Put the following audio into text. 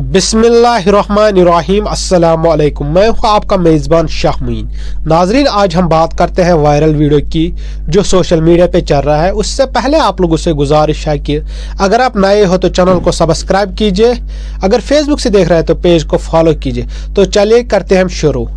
बिस्मिल्लाहिर्रहमानिर्रहीम अस्सलामुअलैकुम। मैं हूँ आपका मेज़बान शाह मुईन। नाजरीन, आज हम बात करते हैं वायरल वीडियो की जो सोशल मीडिया पे चल रहा है। उससे पहले आप लोगों से गुजारिश है कि अगर आप नए हो तो चैनल को सब्सक्राइब कीजिए, अगर फेसबुक से देख रहे हैं तो पेज को फॉलो कीजिए। तो चलिए करते हैं हम शुरू।